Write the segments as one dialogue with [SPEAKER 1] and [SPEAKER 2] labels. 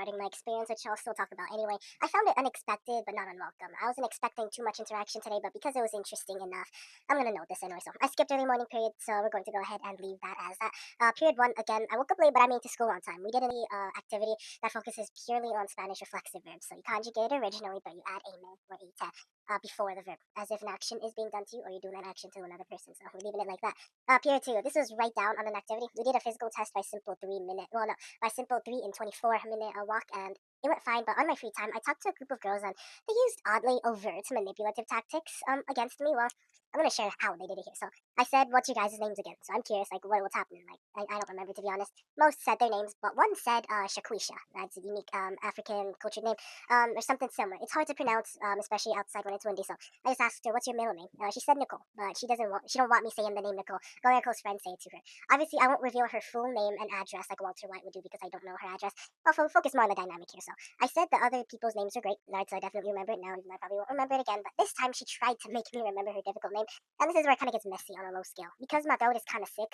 [SPEAKER 1] regarding my experience, which I'll still talk about anyway. I found it unexpected but not unwelcome. I wasn't expecting too much interaction today, but because it was interesting enough, I'm gonna note this anyway. So I skipped early morning period, so we're going to go ahead and leave that as that. Period one, again, I woke up late, but I made it to school on time. We did an activity that focuses purely on Spanish reflexive verbs. So you conjugate originally, but you add a me or a te before the verb, as if an action is being done to you or you're doing an action to another person. So we're leaving it like that. Period two, this was right down on an activity. We did a physical test by simple 3 minute, well, no, by simple 3 in 24 minute walk, and it went fine. But on my free time, I talked to a group of girls, and they used oddly overt manipulative tactics against me. Well, I'm gonna share how they did it here. So I said, "What's your guys' names again?" So I'm curious, like, what's happening? Like, I don't remember, to be honest. Most said their names, but one said Shakwisha. That's a unique African cultured name, or something similar. It's hard to pronounce, especially outside when it's windy. So I just asked her, "What's your middle name?" She said Nicole, but she don't want me saying the name Nicole. Go let her close friend say it to her. Obviously, I won't reveal her full name and address like Walter White would do because I don't know her address. I'll focus more on the dynamic here. So I said the other people's names are great. Lards, so I definitely remember it now, even though I probably won't remember it again. But this time she tried to make me remember her difficult name. And this is where it kind of gets messy on a low scale. Because my throat is kind of sick,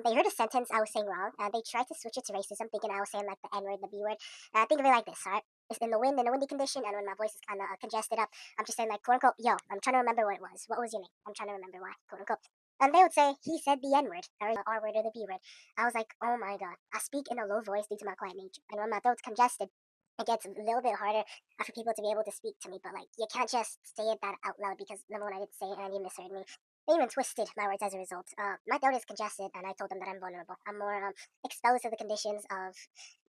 [SPEAKER 1] they heard a sentence I was saying wrong, and they tried to switch it to racism, thinking I was saying like the N word, the B word. Think of it like this, alright? It's in the wind, in a windy condition, and when my voice is kind of congested up, I'm just saying like, quote unquote, yo, I'm trying to remember what it was. What was your name? I'm trying to remember why, quote unquote. And they would say, he said the N word, or the R word, or the B word. I was like, oh my god. I speak in a low voice due to my quiet nature. And when my throat's congested, it gets a little bit harder for people to be able to speak to me. But like, you can't just say it that out loud because number one, I didn't say it and you misheard me. They even twisted my words as a result. My throat is congested, and I told them that I'm vulnerable. I'm more exposed to the conditions of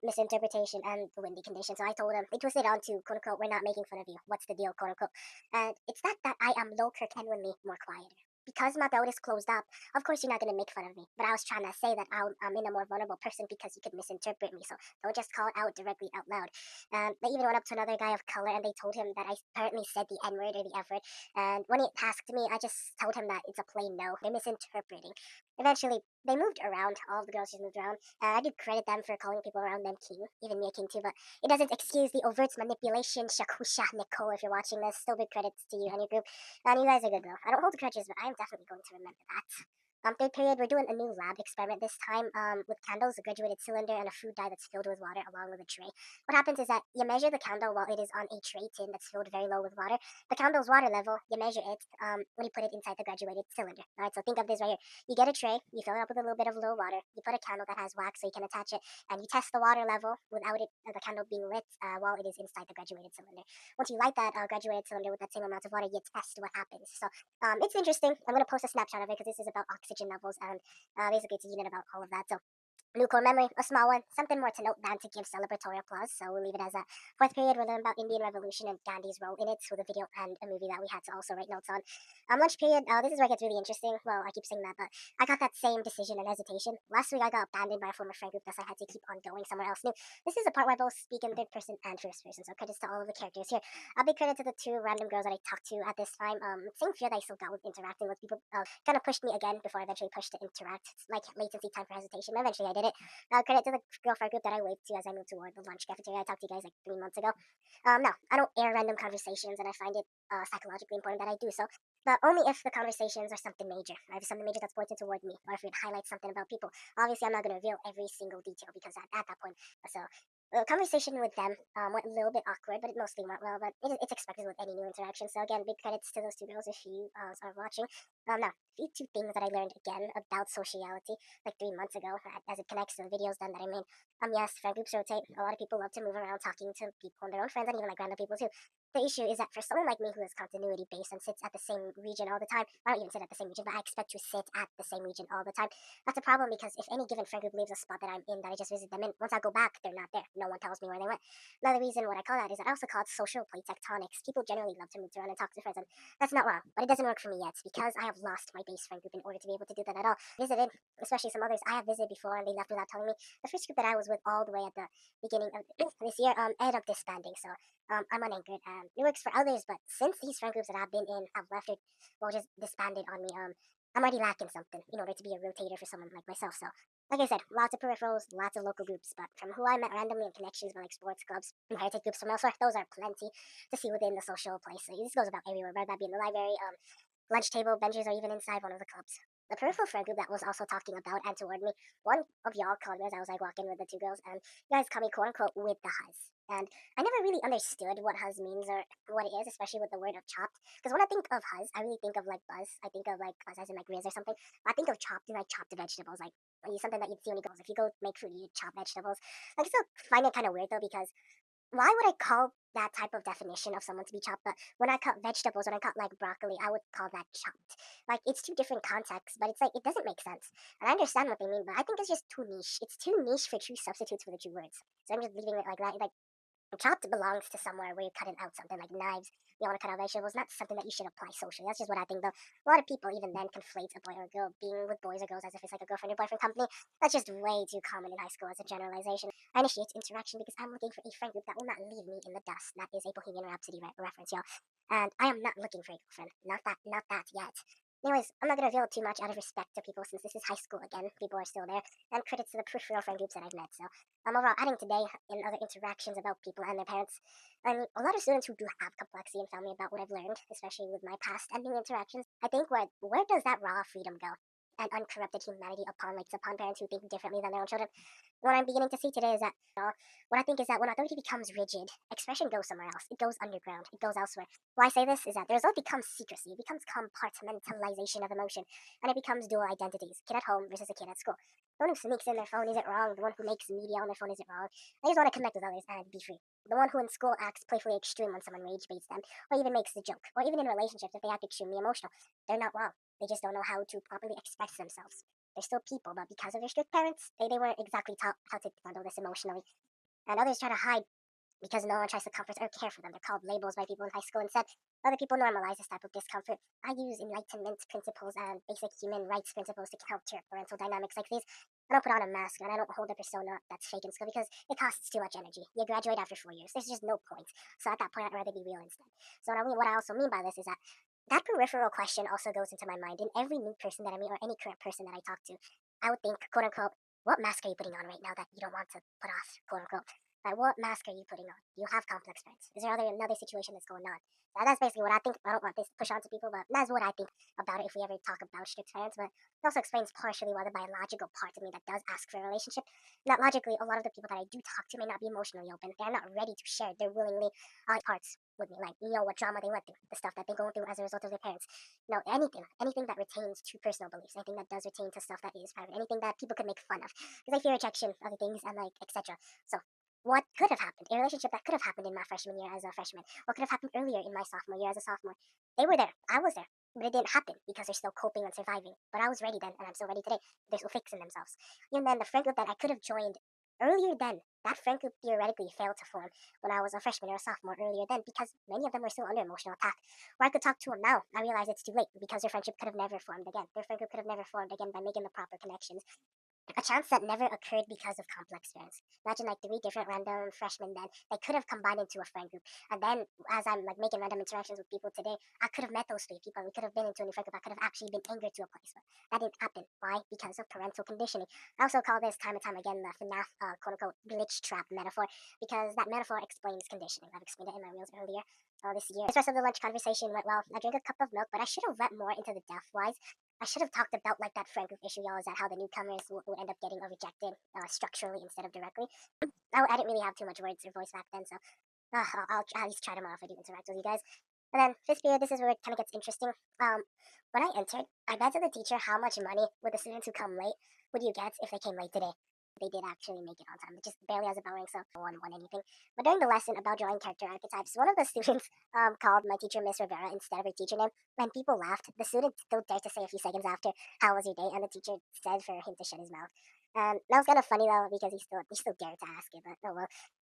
[SPEAKER 1] misinterpretation and the windy conditions. So I told them, they twisted on to, quote unquote, we're not making fun of you. What's the deal, quote unquote. And it's not that I am low Kirk Henry more quieter. Because my throat is closed up, of course you're not going to make fun of me. But I was trying to say that I'm in a more vulnerable person because you could misinterpret me. So don't just call it out directly out loud. They even went up to another guy of color and they told him that I apparently said the N word or the F word. And when he asked me, I just told him that it's a plain no. They're misinterpreting. Eventually, they moved around. All of the girls just moved around. I do credit them for calling people around them king, even me a king too. But it doesn't excuse the overt manipulation. Shakusha Nicole, if you're watching this, still big credits to you and your group. And you guys are good though. I don't hold grudges, but I am definitely going to remember that. Third period, we're doing a new lab experiment this time with candles, a graduated cylinder, and a food dye that's filled with water along with a tray. What happens is that you measure the candle while it is on a tray tin that's filled very low with water. The candle's water level, you measure it when you put it inside the graduated cylinder. All right, so think of this right here. You get a tray, you fill it up with a little bit of low water, you put a candle that has wax so you can attach it, and you test the water level without the candle being lit while it is inside the graduated cylinder. Once you light that graduated cylinder with that same amount of water, you test what happens. So it's interesting. I'm going to post a snapshot of it because this is about oxygen levels and basically it's a unit about all of that. So new core memory, a small one, something more to note than to give celebratory applause. So we'll leave it as a fourth period. We'll learn about Indian Revolution and Gandhi's role in it with a video and a movie that we had to also write notes on. Lunch period, this is where it gets really interesting. Well, I keep saying that, but I got that same decision and hesitation. Last week I got abandoned by a former friend group, thus I had to keep on going somewhere else new. This is the part where I both speak in third person and first person, so credits to all of the characters here. A big credit to the two random girls that I talked to at this time. Same fear that I still got with interacting with people kind of pushed me again before I eventually pushed to interact. It's like latency time for hesitation, but eventually I did it. Credit to the girlfriend group that I waved to as I moved toward the lunch cafeteria. I talked to you guys like 3 months ago. No, I don't air random conversations, and I find it psychologically important that I do so. But only if the conversations are something major, or if it's something major that's pointed toward me, or if it highlights something about people. Obviously, I'm not going to reveal every single detail because at that point, so the conversation with them went a little bit awkward, but it mostly went well. But it's expected with any new interaction. So again, big credits to those two girls if you are watching. Now, two things that I learned again about sociality like 3 months ago as it connects to the videos done that I made. Yes, friend groups rotate. A lot of people love to move around talking to people and their own friends and even like random people too. The issue is that for someone like me who is continuity based and sits at the same region all the time, I don't even sit at the same region, but I expect to sit at the same region all the time. That's a problem because if any given friend group leaves a spot that I'm in that I just visit them in, once I go back, they're not there. No one tells me where they went. Another reason what I call that is that I also call it social plate tectonics. People generally love to move around and talk to friends, and that's not wrong, but it doesn't work for me yet because I have lost my base friend group in order to be able to do that at all. Visited, especially some others I have visited before and they left without telling me. The first group that I was with all the way at the beginning of this year ended up disbanding, so I'm unanchored. It works for others, but since these friend groups that I've been in have left it, well, just disbanded on me, I'm already lacking something in order to be a rotator for someone like myself. So, like I said, lots of peripherals, lots of local groups, but from who I met randomly in connections with like sports clubs, inherited groups from elsewhere, those are plenty to see within the social place. So this goes about everywhere, whether that be in the library, lunch table, benches, or even inside one of the clubs. the peripheral friend group that was also talking about and toward me, one of y'all called me as I was like walking with the two girls, and you guys called me quote unquote with the huzz. And I never really understood what huzz means or what it is, especially with the word of chopped. Because when I think of huzz, I really think of like buzz. I think of like buzz as in like riz or something. I think of chopped and like chopped vegetables, like something that you'd see when you go. If you go make food, you chop vegetables. I still find it kind of weird though because why would I call that type of definition of someone to be chopped? But when I cut vegetables, when I cut like broccoli, I would call that chopped. Like it's two different contexts, but it's like it doesn't make sense. And I understand what they mean, but I think it's just too niche. It's too niche for true substitutes for the two words. So I'm just leaving it like that. Like chopped belongs to somewhere where you're cutting out something like knives. You want to cut out vegetables, not something that you should apply socially. That's just what I think, though. A lot of people even then conflate a boy or a girl being with boys or girls as if it's like a girlfriend or boyfriend company. That's just way too common in high school as a generalization. I initiate interaction because I'm looking for a friend group that will not leave me in the dust. That is a Bohemian Rhapsody reference, y'all. And I am not looking for a girlfriend. Not that yet. Anyways, I'm not gonna reveal too much out of respect to people since this is high school again. People are still there, and credits to the peripheral friend groups that I've met. So I'm overall adding today in other interactions about people and their parents, and a lot of students who do have complexity and tell me about what I've learned, especially with my past and new interactions. I think where does that raw freedom go? And uncorrupted humanity upon parents who think differently than their own children. What I'm beginning to see today is that what I think is that when authority becomes rigid, expression goes somewhere else. It goes underground. It goes elsewhere. Why I say this is that the result becomes secrecy. It becomes compartmentalization of emotion, and it becomes dual identities. Kid at home versus a kid at school. The one who sneaks in their phone isn't wrong. The one who makes media on their phone isn't wrong. They just want to connect with others and be free. The one who in school acts playfully extreme when someone rage baits them, or even makes a joke, or even in relationships if they act extremely emotional. They're not wrong. They just don't know how to properly express themselves. They're still people, but because of their strict parents, they weren't exactly taught how to handle this emotionally. And others try to hide because no one tries to comfort or care for them. They're called labels by people in high school instead. Other people normalize this type of discomfort. I use enlightenment principles and basic human rights principles to counter parental dynamics like these. I don't put on a mask and I don't hold a persona that's fake in school because it costs too much energy. You graduate after 4 years. There's just no point. So at that point, I'd rather be real instead. So what I also mean by this is that that peripheral question also goes into my mind in every new person that I meet or any current person that I talk to. I would think, quote unquote, what mask are you putting on right now that you don't want to put off, quote unquote? Like, what mask are you putting on? You have complex parents. Is there another situation that's going on? That's basically what I think. I don't want this to push on to people, but that's what I think about it if we ever talk about strict parents. But it also explains partially why the biological part of me that does ask for a relationship, not logically, a lot of the people that I do talk to may not be emotionally open. They're not ready to share their willingly parts with me. Like, what trauma they went through, the stuff that they're going through as a result of their parents. Anything that retains to personal beliefs, anything that does retain to stuff that is private, anything that people could make fun of. Because I fear rejection, other things, and like, etc. So what could have happened, a relationship that could have happened in my freshman year as a freshman, what could have happened earlier in my sophomore year as a sophomore. They were there, I was there, but it didn't happen because they're still coping and surviving. But I was ready then, and I'm still ready today. They're still fixing themselves. Even then, the friend group that I could have joined earlier then, that friend group theoretically failed to form when I was a freshman or a sophomore earlier then because many of them were still under emotional attack. Where I could talk to them now, I realize it's too late because their friendship could have never formed again. Their friend group could have never formed again by making the proper connections, a chance that never occurred because of complex parents. Imagine like three different random freshmen then they could have combined into a friend group. And then as I'm like making random interactions with people today, I could have met those three people. We could have been into a new friend group. I could have actually been angered to a place. But that didn't happen. Why? Because of parental conditioning. I also call this time and time again the FNAF quote unquote glitch trap metaphor because that metaphor explains conditioning. I've explained it in my reels earlier this year. The rest of the lunch conversation went well. I drank a cup of milk, but I should have went more into the depth wise. I should have talked about like that friend group issue, y'all, is that how the newcomers would end up getting rejected structurally instead of directly. I didn't really have too much words or voice back then, so I'll at least try tomorrow if I do interact with you guys. And then fifth period, this is where it kind of gets interesting. When I entered, I bet to the teacher how much money would the students who come late would you get if they came late today. They did actually make it on time, just barely as a bell ring, so no one won anything. But during the lesson about drawing character archetypes, one of the students called my teacher Miss Rivera instead of her teacher name, and people laughed. The student still dared to say a few seconds after, "How was your day?" And the teacher said for him to shut his mouth. And that was kind of funny though because he still dared to ask it, but oh well.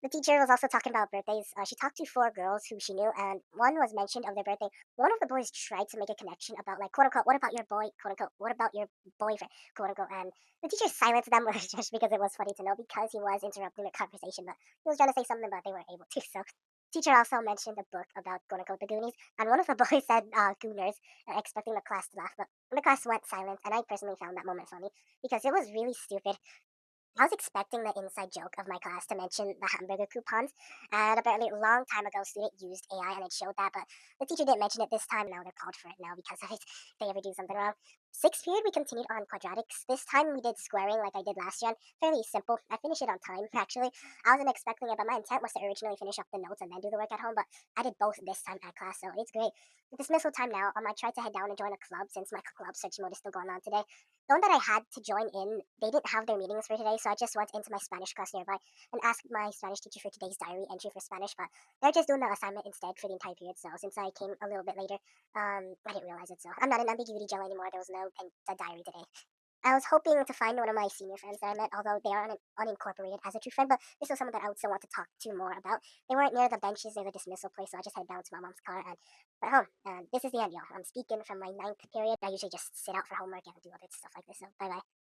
[SPEAKER 1] The teacher was also talking about birthdays. She talked to four girls who she knew, and one was mentioned of their birthday. One of the boys tried to make a connection about, like, quote unquote, what about your boy, quote unquote, what about your boyfriend, quote unquote, and the teacher silenced them just because it was funny to know because he was interrupting the conversation, but he was trying to say something, but they weren't able to. So, teacher also mentioned a book about, quote unquote, the Goonies, and one of the boys said Gooners, expecting the class to laugh, but the class went silent, and I personally found that moment funny because it was really stupid. I was expecting the inside joke of my class to mention the hamburger coupons, and apparently a long time ago, a student used AI and it showed that, but the teacher didn't mention it this time. Now they're called for it now because of it. If they ever do something wrong. Sixth period, we continued on quadratics. This time we did squaring like I did last gen. Fairly simple. I finished it on time, actually. I wasn't expecting it, but my intent was to originally finish up the notes and then do the work at home, but I did both this time at class, so it's great. The dismissal time now, I tried to head down and join a club since my club search mode is still going on today. The one that I had to join in, they didn't have their meetings for today, so I just went into my Spanish class nearby and asked my Spanish teacher for today's diary entry for Spanish, but they're just doing the assignment instead for the entire period, so since I came a little bit later, I didn't realize it, so I'm not an ambiguity gel anymore. There was no a diary today. I was hoping to find one of my senior friends that I met, although they are unincorporated as a true friend, but this was someone that I would still want to talk to more about. They weren't near the benches near the dismissal place, so I just headed down to my mom's car and went home. And this is the end, y'all. I'm speaking from my ninth period. I usually just sit out for homework and do other stuff like this, so bye bye.